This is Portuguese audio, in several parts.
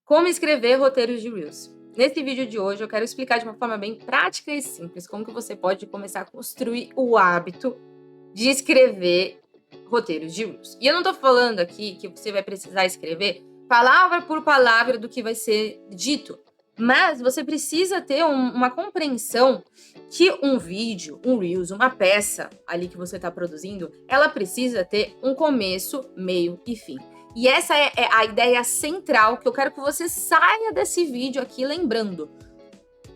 Como escrever roteiros de Reels. Nesse vídeo de hoje eu quero explicar de uma forma bem prática e simples como que você pode começar a construir o hábito de escrever roteiros de Reels. E eu não tô falando aqui que você vai precisar escrever palavra por palavra do que vai ser dito, mas você precisa ter uma compreensão que um vídeo, um Reels, uma peça ali que você está produzindo, ela precisa ter um começo, meio e fim. E essa é a ideia central que eu quero que você saia desse vídeo aqui lembrando.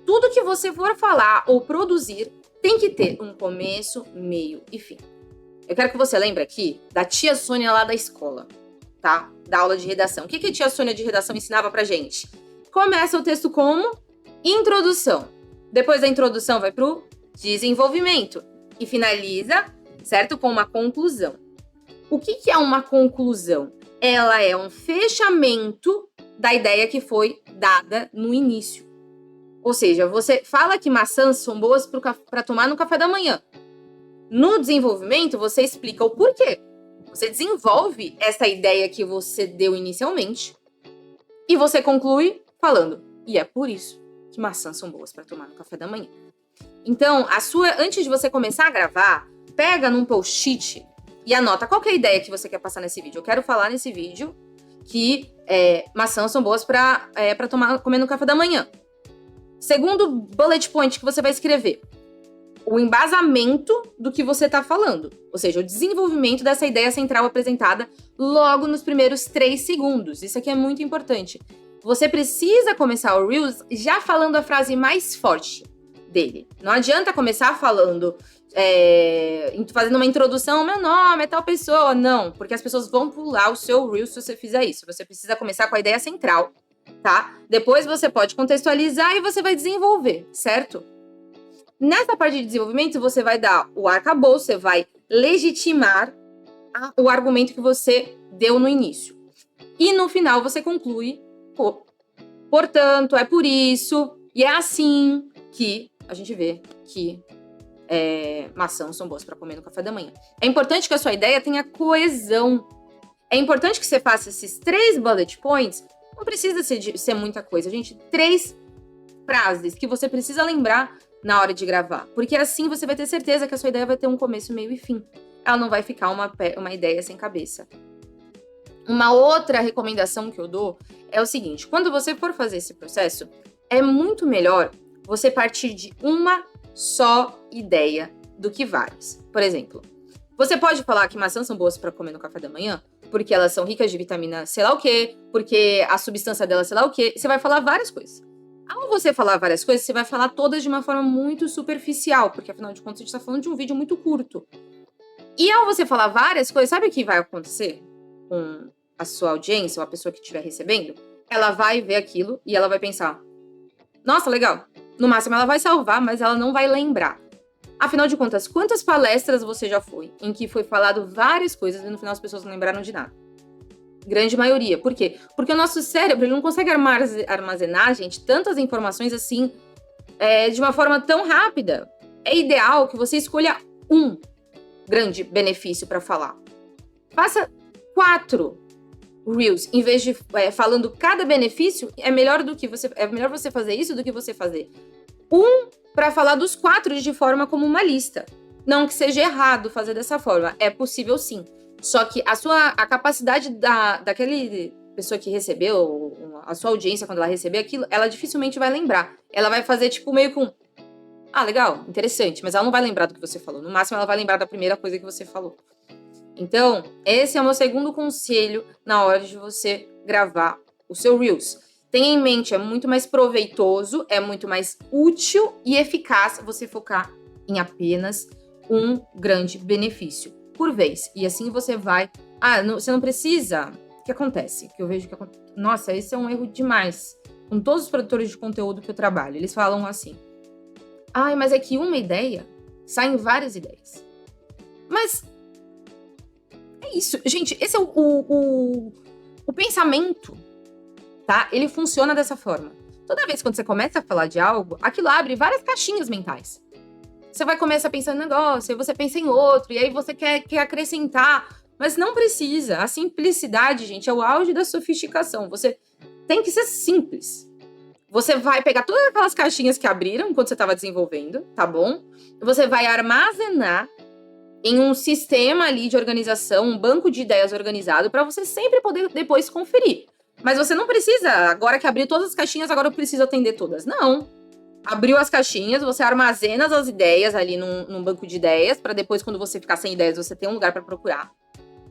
Tudo que você for falar ou produzir tem que ter um começo, meio e fim. Eu quero que você lembre aqui da tia Sônia lá da escola, tá? Da aula de redação. O que a tia Sônia de redação ensinava pra gente? Começa o texto como introdução. Depois da introdução vai pro desenvolvimento. E finaliza, certo? Com uma conclusão. O que é uma conclusão? Ela é um fechamento da ideia que foi dada no início. Ou seja, você fala que maçãs são boas para tomar no café da manhã. No desenvolvimento, você explica o porquê. Você desenvolve essa ideia que você deu inicialmente e você conclui falando, e é por isso que maçãs são boas para tomar no café da manhã. Então, antes de você começar a gravar, pega num post-it e anota qual que é a ideia que você quer passar nesse vídeo. Eu quero falar nesse vídeo que maçãs são boas para comer no café da manhã. Segundo bullet point que você vai escrever, o embasamento do que você está falando. Ou seja, o desenvolvimento dessa ideia central apresentada logo nos primeiros 3 segundos. Isso aqui é muito importante. Você precisa começar o Reels já falando a frase mais forte dele. Não adianta começar falando, fazendo uma introdução, meu nome é tal pessoa. Não, porque as pessoas vão pular o seu Reels se você fizer isso. Você precisa começar com a ideia central, tá? Depois você pode contextualizar e você vai desenvolver, certo? Nessa parte de desenvolvimento, você vai dar o arcabouço, você vai legitimar o argumento que você deu no início. E no final você conclui, portanto, é por isso, e é assim que a gente vê que maçãs são boas para comer no café da manhã. É importante que a sua ideia tenha coesão. É importante que você faça esses 3 bullet points. Não precisa ser muita coisa, gente. 3 frases que você precisa lembrar na hora de gravar. Porque assim você vai ter certeza que a sua ideia vai ter um começo, meio e fim. Ela não vai ficar uma ideia sem cabeça. Uma outra recomendação que eu dou é o seguinte. Quando você for fazer esse processo, é muito melhor você partir de uma só ideia do que várias. Por exemplo, você pode falar que maçãs são boas para comer no café da manhã, porque elas são ricas de vitamina sei lá o quê, porque a substância delas sei lá o quê. Você vai falar várias coisas. Ao você falar várias coisas, você vai falar todas de uma forma muito superficial, porque afinal de contas a gente está falando de um vídeo muito curto. E ao você falar várias coisas, sabe o que vai acontecer com a sua audiência ou a pessoa que estiver recebendo? Ela vai ver aquilo e ela vai pensar, nossa, legal. No máximo ela vai salvar, mas ela não vai lembrar. Afinal de contas, quantas palestras você já foi em que foi falado várias coisas e no final as pessoas não lembraram de nada? Grande maioria. Por quê? Porque o nosso cérebro ele não consegue armazenar, gente, tantas informações assim de uma forma tão rápida. É ideal que você escolha um grande benefício para falar. Faça 4 Reels, em vez de falando cada benefício, é melhor você fazer isso do que você fazer para falar dos 4 de forma como uma lista. Não que seja errado fazer dessa forma, é possível sim. Só que a capacidade daquele pessoa que recebeu, a sua audiência quando ela receber aquilo, ela dificilmente vai lembrar. Ela vai fazer tipo meio com, legal, interessante, mas ela não vai lembrar do que você falou. No máximo ela vai lembrar da primeira coisa que você falou. Então, esse é o meu segundo conselho na hora de você gravar o seu Reels. Tenha em mente, é muito mais proveitoso, é muito mais útil e eficaz você focar em apenas um grande benefício por vez. E assim você vai... você não precisa... O que acontece? Que eu vejo que acontece... Nossa, esse é um erro demais. Com todos os produtores de conteúdo que eu trabalho, eles falam assim, mas é que uma ideia saem várias ideias. Mas... é isso. Gente, esse é o pensamento, tá? Ele funciona dessa forma. Toda vez que você começa a falar de algo, aquilo abre várias caixinhas mentais. Você vai começar a pensar em um negócio, aí você pensa em outro, e aí você quer acrescentar, mas não precisa. A simplicidade, gente, é o auge da sofisticação. Você tem que ser simples. Você vai pegar todas aquelas caixinhas que abriram enquanto você estava desenvolvendo, tá bom? Você vai armazenar em um sistema ali de organização, um banco de ideias organizado, para você sempre poder depois conferir. Mas você não precisa, agora que abriu todas as caixinhas, agora eu preciso atender todas. Não. Abriu as caixinhas, você armazena as ideias ali num banco de ideias, para depois, quando você ficar sem ideias, você ter um lugar para procurar.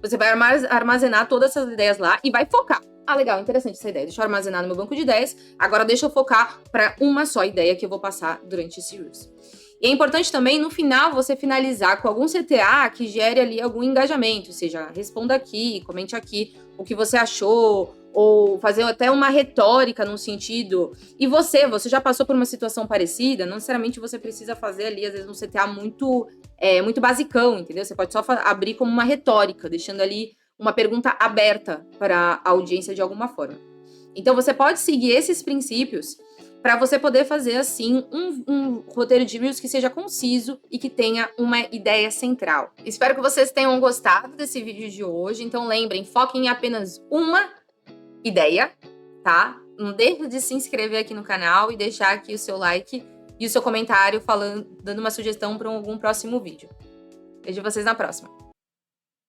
Você vai armazenar todas essas ideias lá e vai focar. Ah, legal, interessante essa ideia. Deixa eu armazenar no meu banco de ideias. Agora deixa eu focar para uma só ideia que eu vou passar durante esse Reels. E é importante também, no final, você finalizar com algum CTA que gere ali algum engajamento. Ou seja, responda aqui, comente aqui o que você achou, ou fazer até uma retórica num sentido. E você já passou por uma situação parecida? Não necessariamente você precisa fazer ali, às vezes, um CTA muito basicão, entendeu? Você pode só abrir como uma retórica, deixando ali uma pergunta aberta para a audiência de alguma forma. Então, você pode seguir esses princípios para você poder fazer, assim, um roteiro de Reels que seja conciso e que tenha uma ideia central. Espero que vocês tenham gostado desse vídeo de hoje. Então, lembrem, foquem em apenas uma ideia, tá? Não deixe de se inscrever aqui no canal e deixar aqui o seu like e o seu comentário dando uma sugestão para algum próximo vídeo. Vejo vocês na próxima.